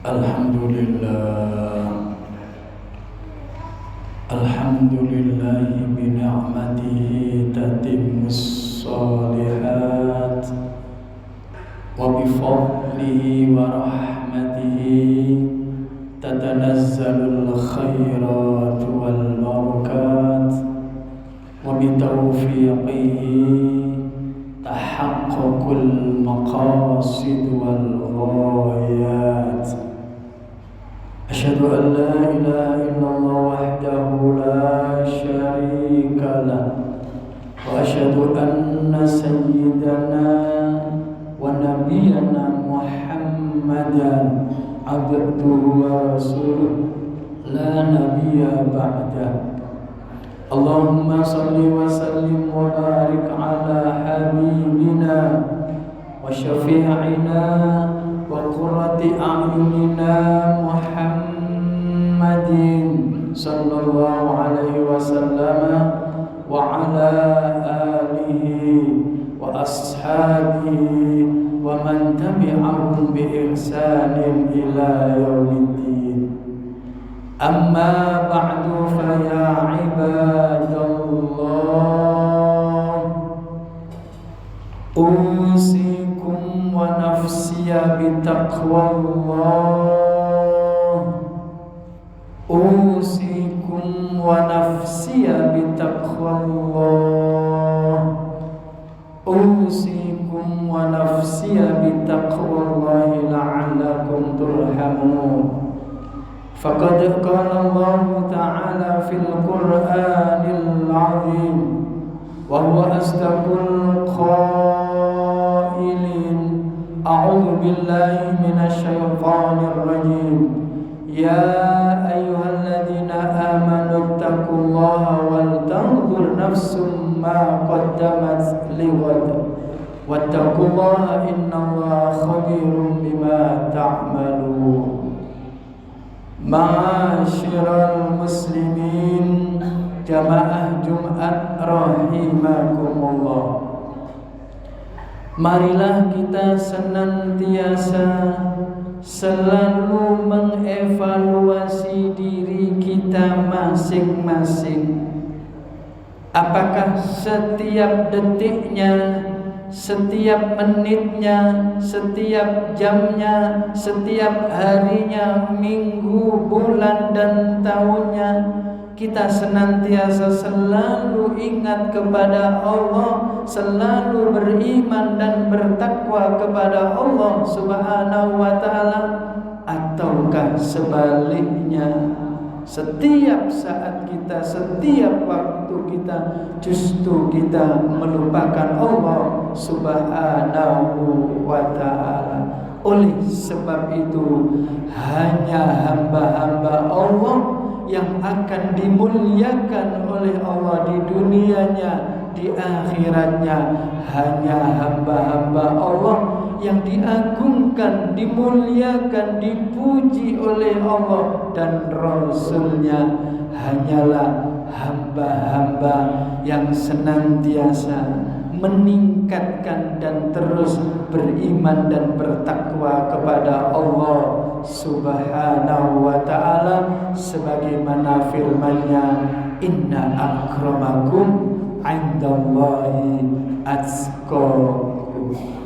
Alhamdulillah, Alhamdulillahi bini'matihi tatimmus shalihat wa bifadlihi wa rahmatihi tatanazzalul khairat wal barakat wa bitawfiqihi tahaqqaqul maqasid wal ghayat. Asyhadu an la ilaha illallah wahdahu la syarika lah wa asyhadu anna sayyidana wa nabiyyana Muhammadan abduhu wa rasuluh la nabiyya ba'dah. Allahumma salli wa sallim wa barik ala habibina wa syafi'ina wa qurrati a'yunina Muhammadin sallallahu alaihi wasallam wa ala alihi wa ashabihi wa man tabi'ahum bi ihsanin ila yaumiddin. Amma ba'du fa ya ibadallah, usikum wa nafsiya bitaqwallah, usikum wa nafsiya bitaqwallah, usikum wa nafsiya bitaqwallahi la'allakum turhamun. Faqad qala Allah ta'ala fil Qur'anil 'azim wa huwa asdaqul qailin. A'udzu billahi minasy syaithanir rajim. Ya ayyuhalladzina amanu taqullaha wal tanzur nafsum ma qaddamat lighad wattaqullaha innallaha khabirum bima ta'malun. Ma'asyiral muslimin, jamaah Jumat rahimakumullah. Marilah kita senantiasa selalu mengevaluasi diri kita masing-masing. Apakah setiap detiknya, setiap menitnya, setiap jamnya, setiap harinya, minggu, bulan, dan tahunnya kita senantiasa selalu ingat kepada Allah, selalu beriman dan bertakwa kepada Allah Subhanahu wa ta'ala, ataukah sebaliknya setiap saat kita, setiap waktu kita justru kita melupakan Allah Subhanahu wa ta'ala. Oleh sebab itu hanya hamba-hamba Allah yang akan dimuliakan oleh Allah di dunianya, di akhiratnya. Hanya hamba-hamba Allah yang diagungkan, dimuliakan, dipuji oleh Allah dan Rasulnya. Hanyalah hamba-hamba yang senantiasa meningkatkan dan terus beriman dan bertakwa kepada Allah Subhanahu wa ta'ala, sebagaimana firman-Nya, inna akramakum 'indallahi atqakum.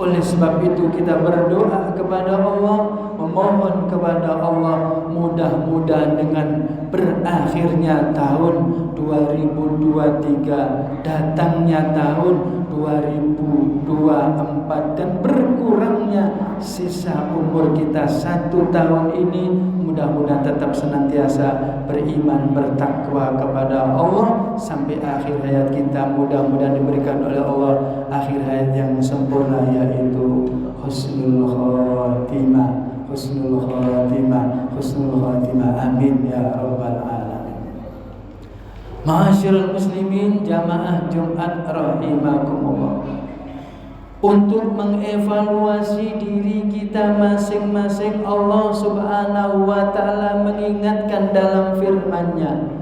Oleh sebab itu kita berdoa kepada Allah, memohon kepada Allah, mudah-mudahan dengan berakhirnya tahun 2023, datangnya tahun 2024 dan berkurangnya sisa umur kita 1 tahun ini, mudah-mudahan tetap senantiasa beriman, bertakwa kepada Allah sampai akhir hayat kita. Mudah-mudahan diberikan oleh Allah akhir hayat yang sempurna, yaitu husnul khatimah, husnul khatimah, husnul khatimah. Amin ya rabbal alamin. Ma'asyiral muslimin, jamaah Jumat rahimakumullah. Untuk mengevaluasi diri kita masing-masing, Allah Subhanahu wa ta'ala mengingatkan dalam firman-Nya,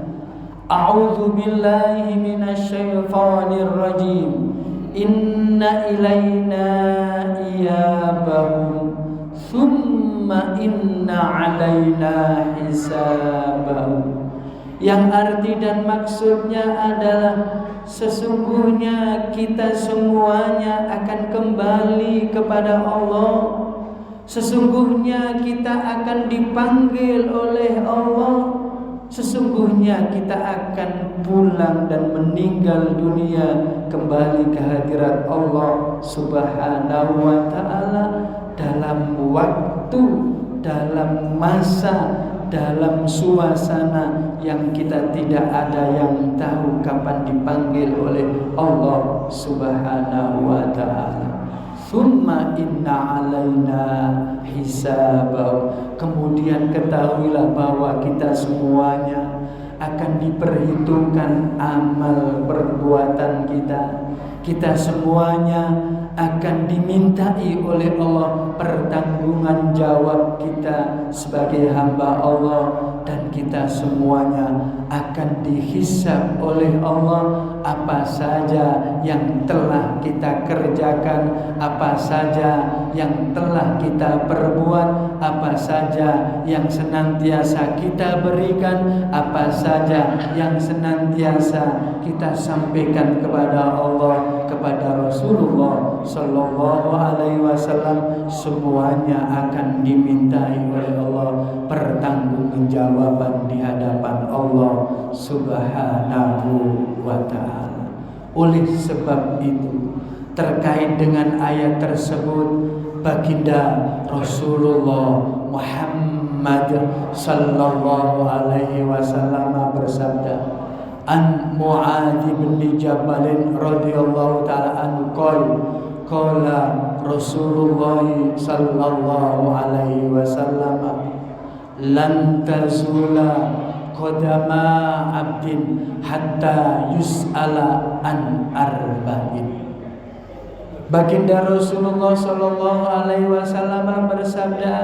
A'udzu billahi minasyaitonir rajim. Inna ilaina iyabahum thumma Thumma inna alaina hisabahu. Yang arti dan maksudnya adalah sesungguhnya kita semuanya akan kembali kepada Allah. Sesungguhnya kita akan dipanggil oleh Allah. Sesungguhnya kita akan pulang dan meninggal dunia, kembali ke hadirat Allah Subhanahu wa ta'ala dalam waktu, dalam masa, dalam suasana yang kita tidak ada yang tahu kapan dipanggil oleh Allah Subhanahu wa ta'ala. Thumma inna alaina hisabahu. Kemudian ketahuilah bahwa kita semuanya akan diperhitungkan amal perbuatan kita. Kita semuanya akan dimintai oleh Allah pertanggungan jawab kita sebagai hamba Allah, dan kita semuanya akan dihisab oleh Allah apa saja yang telah kita kerjakan, apa saja yang telah kita perbuat, apa saja yang senantiasa kita berikan, apa saja yang senantiasa kita sampaikan kepada Allah, kepada Rasulullah Sallallahu Alaihi Wasallam. Semuanya akan dimintai oleh Allah pertanggungjawaban di hadapan Allah Subhanahu wa ta'ala. Oleh sebab itu, terkait dengan ayat tersebut, baginda Rasulullah Muhammad Sallallahu Alaihi Wasallam bersabda, an Mu'adz bin Jabal radhiyallahu ta'ala anhu qala Rasulullah sallallahu alaihi wasallam lan tazula qadama abdin hatta yus'ala an arba'in. Baginda Rasulullah sallallahu alaihi wasallam bersabda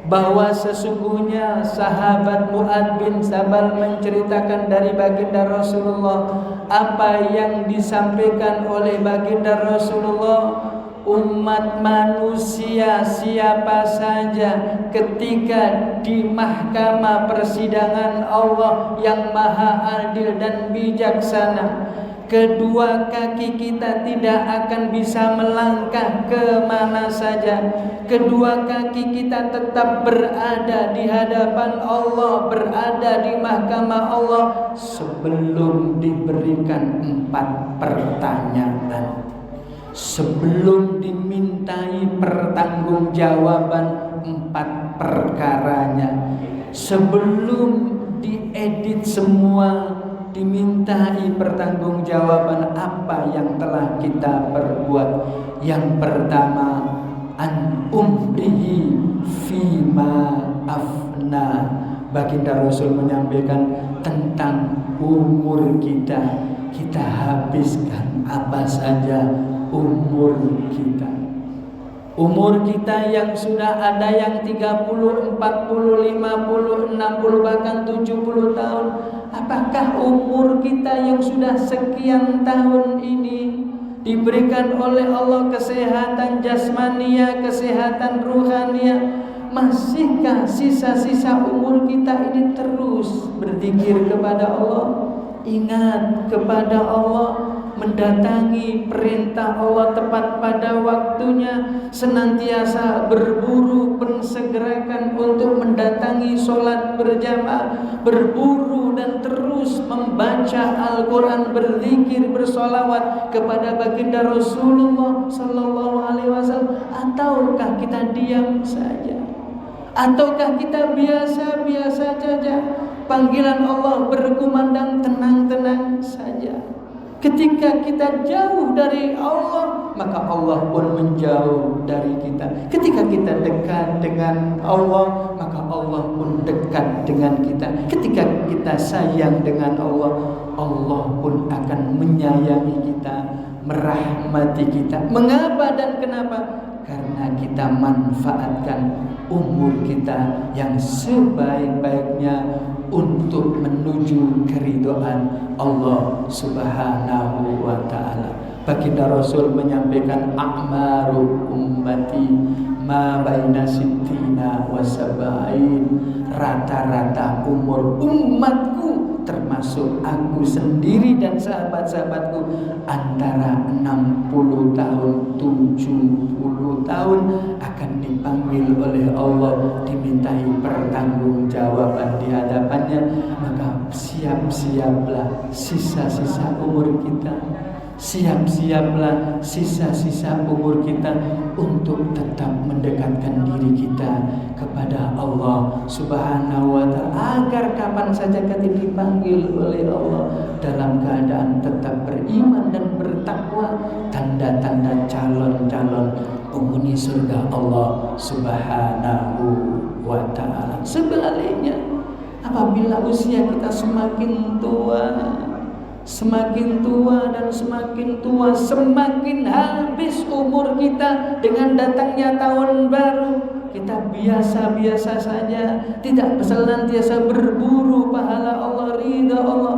bahwa sesungguhnya sahabat Mu'adz bin Jabal menceritakan dari baginda Rasulullah apa yang disampaikan oleh baginda Rasulullah. Umat manusia siapa saja ketika di mahkamah persidangan Allah yang maha adil dan bijaksana, kedua kaki kita tidak akan bisa melangkah kemana saja. Kedua kaki kita tetap berada di hadapan Allah, berada di mahkamah Allah sebelum diberikan 4 pertanyaan, sebelum dimintai pertanggungjawaban 4 perkaranya, sebelum diedit semua, dimintai pertanggungjawaban apa yang telah kita perbuat. Yang pertama, an umrihi fima afna. Baginda Rasul menyampaikan tentang umur kita. Kita habiskan apa saja umur kita. Umur kita yang sudah ada yang 30, 40, 50, 60, bahkan 70 tahun. Apakah umur kita yang sudah sekian tahun ini diberikan oleh Allah kesehatan jasmania, kesehatan ruhania, masihkah sisa-sisa umur kita ini terus berzikir kepada Allah, ingat kepada Allah, mendatangi perintah Allah tepat pada waktunya, senantiasa berburu mensegerakan untuk mendatangi sholat berjamaah, berburu dan terus membaca Al-Quran, berzikir, bersolawat kepada baginda Rasulullah Sallallahu Alaihi Wasallam? Ataukah kita diam saja? Ataukah kita biasa-biasa saja? Panggilan Allah berkumandang tenang-tenang saja. Ketika kita jauh dari Allah, maka Allah pun menjauh dari kita. Ketika kita dekat dengan Allah, maka Allah pun dekat dengan kita. Ketika kita sayang dengan Allah, Allah pun akan menyayangi kita, merahmati kita. Mengapa dan kenapa? Karena kita manfaatkan umur kita yang sebaik-baiknya untuk menuju keridhaan Allah Subhanahu wa ta'ala. Baginda Rasul menyampaikan a'maru ummati ma baina sittina wa sab'in, rata-rata umur umatku termasuk aku sendiri dan sahabat-sahabatku antara 60 tahun 70 tahun akan dipanggil oleh Allah, dimintai pertanggungjawaban di hadapannya. Maka siap-siaplah sisa-sisa umur kita, siap-siaplah sisa-sisa umur kita untuk tetap mendekatkan diri kita kepada Allah Subhanahu wa ta'ala, agar kapan saja kita dipanggil oleh Allah dalam keadaan tetap beriman dan bertakwa, tanda-tanda calon-calon penghuni surga Allah Subhanahu wa ta'ala. Sebaliknya, apabila usia kita semakin tua dan semakin tua, semakin habis umur kita dengan datangnya tahun baru, kita biasa-biasa saja, tidak senantiasa berburu pahala Allah, ridha Allah,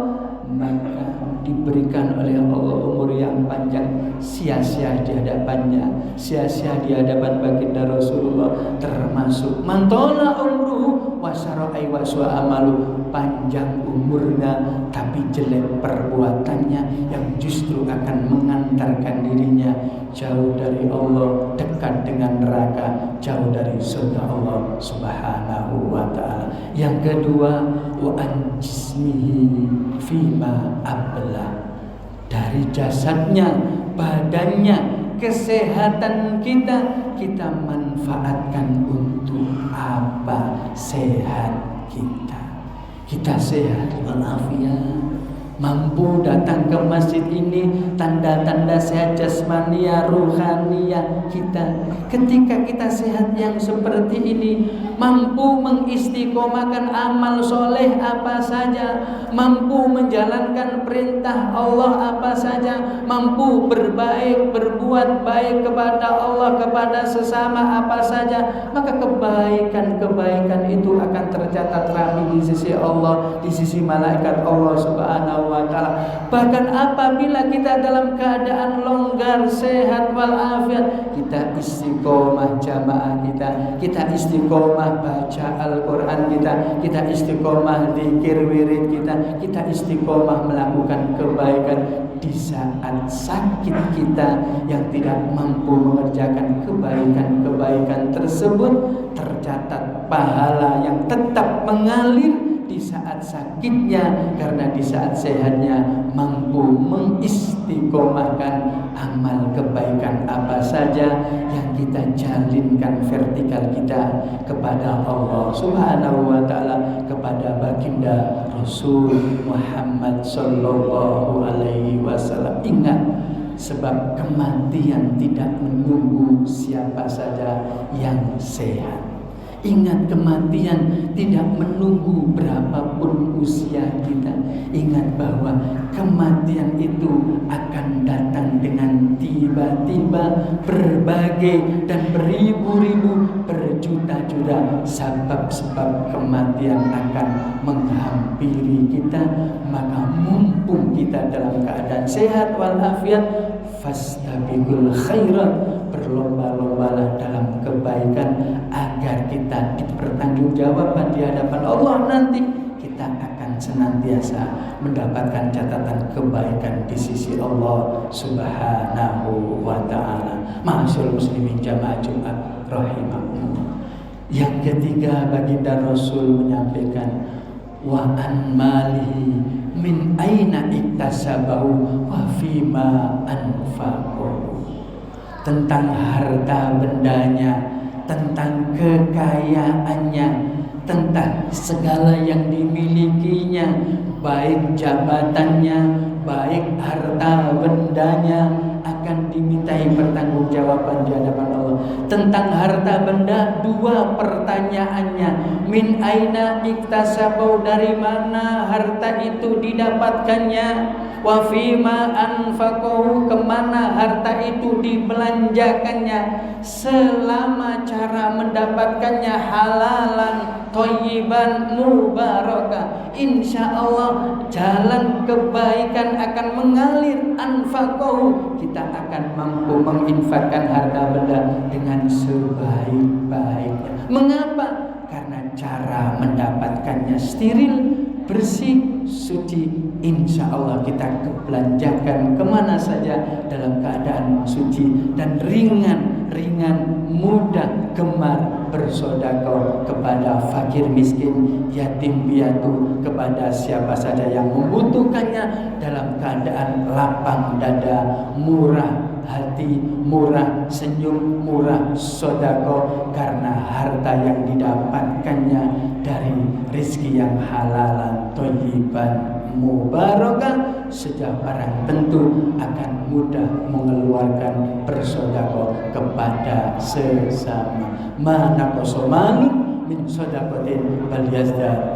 maka diberikan oleh Allah umur yang panjang, sia-sia di hadapannya, sia-sia di hadapan baginda Rasulullah, termasuk mantola umruhu wasarai waswa amalu, panjang umurnya tapi jelek perbuatannya, yang justru akan mengantarkan dirinya jauh dari Allah, dekat dengan neraka, jauh dari surga Allah Subhanahu wa ta'ala. Yang kedua, wa an jismihi fima abla, dari jasadnya, badannya, kesehatan kita manfaatkan untuk apa? Sehat kita sehat walafiat, mampu datang ke masjid ini, tanda-tanda sehat jasmania, ruhania kita. Ketika kita sehat yang seperti ini, mampu mengistiqomahkan amal soleh apa saja, mampu menjalankan perintah Allah apa saja, mampu berbuat baik kepada Allah, kepada sesama apa saja, maka kebaikan itu akan tercatat rapi di sisi Allah, di sisi malaikat Allah Subhanahu wa ta'ala. Bahkan apabila kita dalam keadaan longgar, sehat walafiat, kita istiqomah jamaah kita istiqomah baca Al-Quran kita istiqomah zikir wirid kita istiqomah melakukan kebaikan. Di saat sakit kita yang tidak mampu mengerjakan kebaikan tersebut, tercatat pahala yang tetap mengalir di saat sakitnya, karena di saat sehatnya mampu mengistiqomahkan amal kebaikan apa saja yang kita jalinkan vertikal kita kepada Allah Subhanahu wa ta'ala, kepada baginda Rasul Muhammad sallallahu alaihi wasallam. Ingat, sebab kematian tidak menunggu siapa saja yang sehat. Ingat, kematian tidak menunggu berapapun usia kita. Ingat bahwa kematian itu akan datang dengan tiba-tiba, berbagai dan beribu-ribu, berjuta-juta sebab kematian akan menghampiri kita. Maka mumpung kita dalam keadaan sehat walafiat, fastabiqul khairat, berlomba-lombalah dalam kebaikan agar kita dipertanggungjawabkan di hadapan Allah. Nanti kita akan senantiasa mendapatkan catatan kebaikan di sisi Allah Subhanahu wa ta'ala. Ma'asyiral muslimin jamaah Jumat rahimakumullah. Yang ketiga, baginda Rasul menyampaikan, wa an malihi min aina iktasabahu wa fima anfaqahu, tentang harta bendanya, tentang kekayaannya, tentang segala yang dimilikinya, baik jabatannya, baik harta bendanya, akan dimintai pertanggungjawaban di hadapan Allah. Tentang harta benda, dua pertanyaannya. Min aina iktasabau, dari mana harta itu didapatkannya. Wa fima anfaqahu, kemana harta itu dibelanjakannya. Selama cara mendapatkannya halalan thayyiban mubarakah. Insya Allah jalan kebaikan akan mengalir. Anfaqahu, kita akan mampu menginfakkan harta benda dengan sebaik-baiknya. Mengapa? Karena cara mendapatkannya steril, bersih, suci. Insya Allah kita kebelanjakan kemana saja dalam keadaan suci dan ringan, mudah, gemar bersedekah kepada fakir miskin, yatim piatu, kepada siapa saja yang membutuhkannya dalam keadaan lapang dada, murah hati, murah senyum, murah sedekah, karena harta yang didapatkannya dari rezeki yang halalan, thayyiban, mubarakah. Sejak barang tentu akan mudah mengeluarkan bersedekah kepada sesama. Mana kosoman min sedekatin bal yazdad.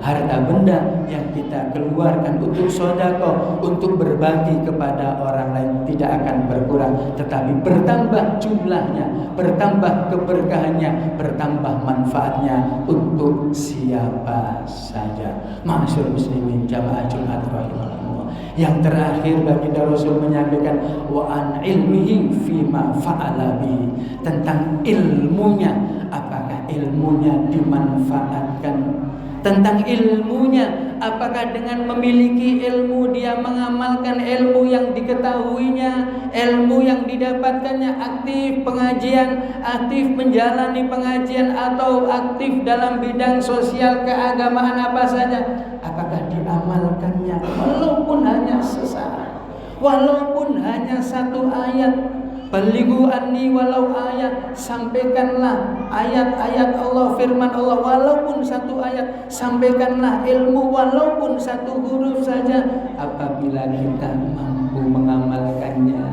Harta benda yang kita keluarkan untuk sedekah, untuk berbagi kepada orang lain tidak akan berkurang, tetapi bertambah jumlahnya, bertambah keberkahannya, bertambah manfaatnya untuk siapa saja. Ma'asyiral muslimin jamaah Jumat rahimahullah. Yang terakhir baginda Rasul menyampaikan wa an ilmihi fima fa'ala bihi, tentang ilmunya, apakah ilmunya dimanfaatkan, tentang ilmunya, apakah dengan memiliki ilmu dia mengamalkan ilmu yang diketahuinya, ilmu yang didapatkannya, aktif pengajian, aktif menjalani pengajian, atau aktif dalam bidang sosial keagamaan apa saja, apakah diamalkannya walaupun hanya sesaat, walaupun hanya satu ayat. Balighu anni walau ayat, sampaikanlah ayat-ayat Allah, firman Allah walaupun satu ayat, sampaikanlah ilmu walaupun satu huruf saja. Apabila kita mampu mengamalkannya,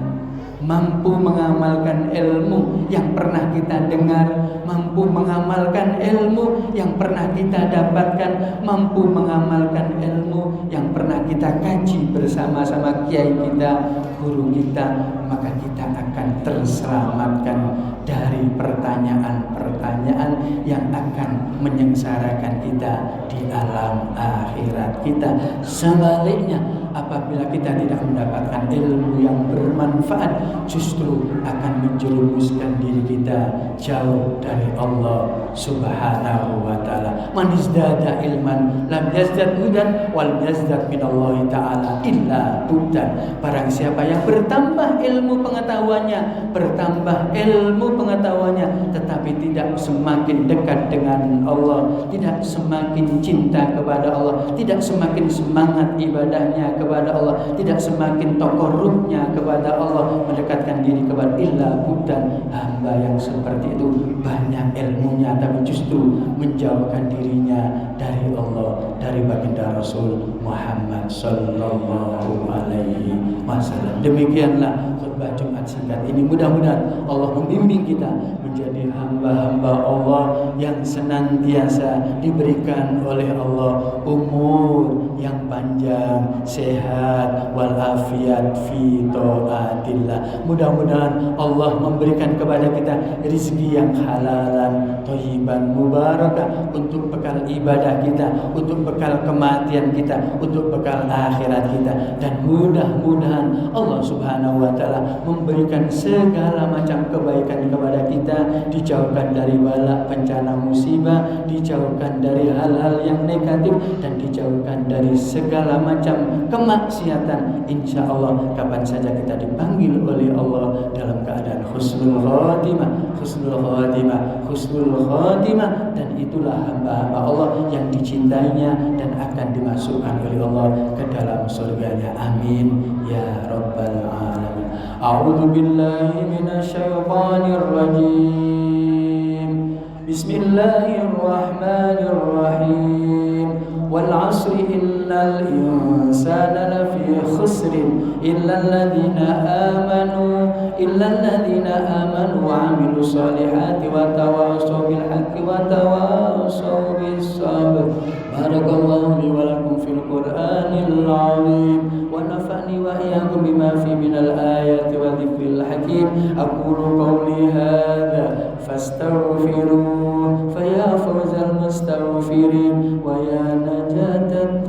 mampu mengamalkan ilmu yang pernah kita dengar, mampu mengamalkan ilmu yang pernah kita dapatkan, mampu mengamalkan ilmu yang pernah kita kaji bersama-sama kiai kita, guru kita, maka kita akan terselamatkan dari pertanyaan-pertanyaan yang akan menyengsarakan kita di alam akhirat kita. Sebaliknya, apabila kita tidak mendapatkan ilmu yang bermanfaat, justru akan menjerumuskan diri kita jauh dari Allah Subhanahu wa ta'ala. Man izdada ilman lam yazdad hudan wal yazdad minallahi ta'ala illa budan. Barang siapa yang bertambah ilmu pengetahuannya, bertambah ilmu pengetahuannya, tetapi tidak semakin dekat dengan Allah, tidak semakin cinta kepada Allah, tidak semakin semangat ibadahnya kepada Allah, tidak semakin takarrubnya kepada Allah, mendekatkan diri kepada illa budan. Hamba yang seperti itu banyak ilmunya tapi justru menjauhkan dirinya dari Allah, dari baginda Rasul Muhammad sallallahu alaihi wasallam. Demikianlah khutbah Jumat singkat ini. Mudah-mudahan Allah membimbing kita menjadi hamba-hamba Allah yang senantiasa diberikan oleh Allah umur yang panjang, sehat, walafiat fi taatillah. Mudah-mudahan Allah memberikan kepada kita rezeki yang halalan, thayyiban, mubarakah, untuk bekal ibadah kita, untuk bekal kematian kita, untuk bekal akhirat kita. Dan mudah-mudahan Allah Subhanahu wa ta'ala memberikan segala macam kebaikan kepada kita, dijauhkan dari bala, bencana, musibah, dijauhkan dari hal-hal yang negatif, dan dijauhkan dari segala macam kemaksiatan. Insya Allah kapan saja kita dipanggil oleh Allah dalam keadaan husnul khatimah, husnul khatimah, husnul khatimah, dan itulah hamba-hamba Allah yang dicintainya dan akan dimasukkan oleh Allah ke dalam surganya. Amin ya rabbal alamin. A'udzu billahi minasyaitonir rajim. Bismillahirrahmanirrahim. Wal 'asri innal insana lafi khusrin illa alladhina amanu wa amilu salihati wa tawassaw bil haqqi wa tawassaw bis sabr. Barakallahu li wa lakum fil Qur'anil 'azim wa nafa'ni wa iyyakum bima fi minal ayati wa dzikril hakim. Aqulu qawli hadza fastaghfiruhu fa ya fawzal mustaghfirin wa ya najatat